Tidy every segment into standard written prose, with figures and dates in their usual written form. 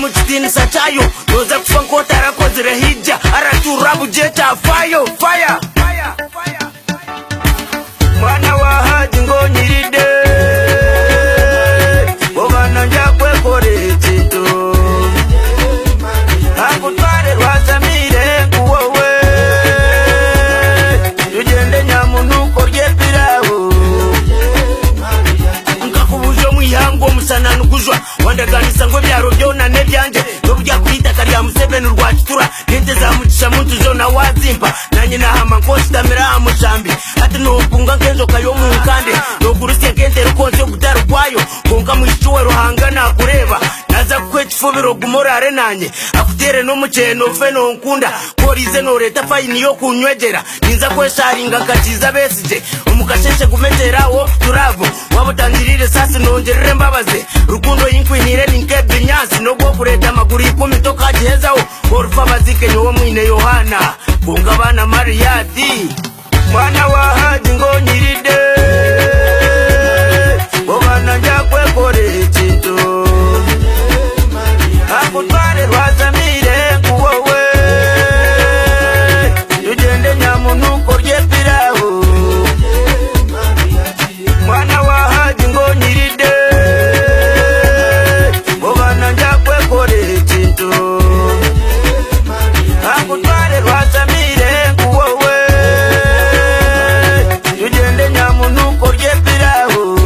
mchitini sachayo noza kufankota arakozire hija araturabu jeta fire mwana wa haji ngonyiride obana njakwe kore chito akutware rwasamire kuwowe ugende nyamunuko ryepiraho nkakubujo mwihango musananu kujwa wandaganisa ngo byaro byona nebyanje nobujya kwita kariya Museveni rwakitura nente zamucisha muntu zona wazimpa nanye nahama nkostamira amushambi ati nopunga kenzo kayo munkande nokurusye kente rukonse gutara kwayo konka mwishuwe ruhangana kureba naza kwekifubiro gumorare nanye akutere no mucheno feno nkunda korize no leta fine yo kunywegera ninza kwesharinga kakiza besije umukasheshe gumeterawo turavo wabutangirire sasi nongerere mbabaze rukundo yinkwinire ninkebe nyansi no gwo kureta maguru 10 toka gihezaho orufa bazike nyowo mwine Yohana bunga bana Mariyati mwana wa haji ngonyiride obana njakwe kore chito akutware rwasamire kuwowe ugende nyamunuko ryepiraho mwana wa haji ngonyiride obana njakwe kore chito akutware rwasamire kuwowe ugende nyamunuko ryepiraho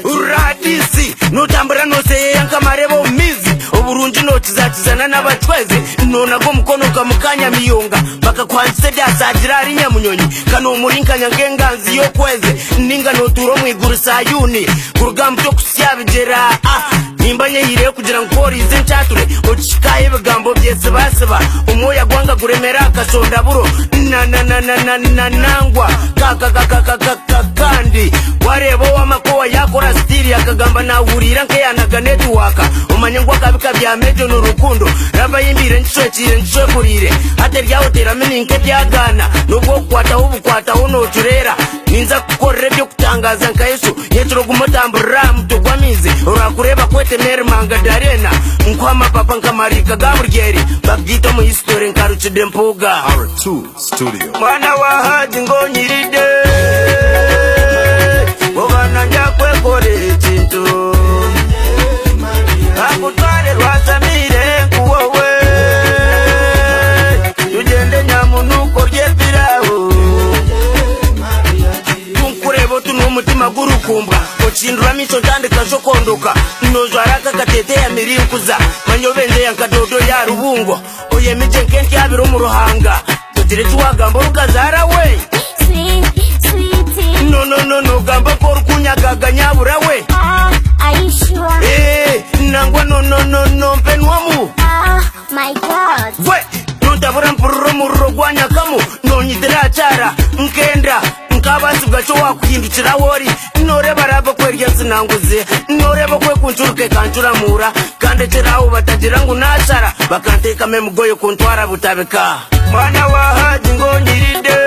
uradisi notambura nose yankamarebo mizi oburunji notizatizana n'abacweze nonago mukono kamukanya miyonga bakakwandise byasagira ari nyamunyonyi kano murinkanya ngenganzi yo kweze ninga noturo mwiguru sayuni kurugamba cyo kusyabigera nimbanye yire kugira nkori izi ncature ocikaye bigambo byese basaba umoya gwanga guremera akasonda buro nangwa kandi warebo wamakowa yakora stili akagamba nawurira nkeyanaga network umanye ngo akabika bya mejo n'urukundo raba yimbire ncwekire ncwekurire ate ryaho teramini nke byagana nubwo kwata uno turera ninza kukorera byo kutangaza nka Yesu yetro gumotambura mutogwamize urakureba kwete mermanga darena nkwama papa nkamarika gaburgeri bagito mu history nkaruchide mpuga R2 studio mwana wa haji ngonyiride obana njakwe kore chintu akutware rwasamire kuwowe ugende nyamunuko ryepiraho tunkurebo tunumutima gurukumba ochindura micho tandika shokondoka nozwaraka katete ya mirinkuza manyobende yankadodo ya rubungo oyemije nkenti abiro mu ruhanga tugire tuwagambo rukazara we no gamba ko rukunyagaga nyabura we are you sure nangwa no penwamu my god we ntabura mpururo mu rogwanya kamu nonyidira cyara nkenda nkabasi gacho wakuhindukira wori nore baraba kwerya sinanguze nore bakwe kuncuruke kancuramura kandi teraho batagira ngo nasara bakanteka memugoye kuntwara butabeka mwana wa haji ngonyiride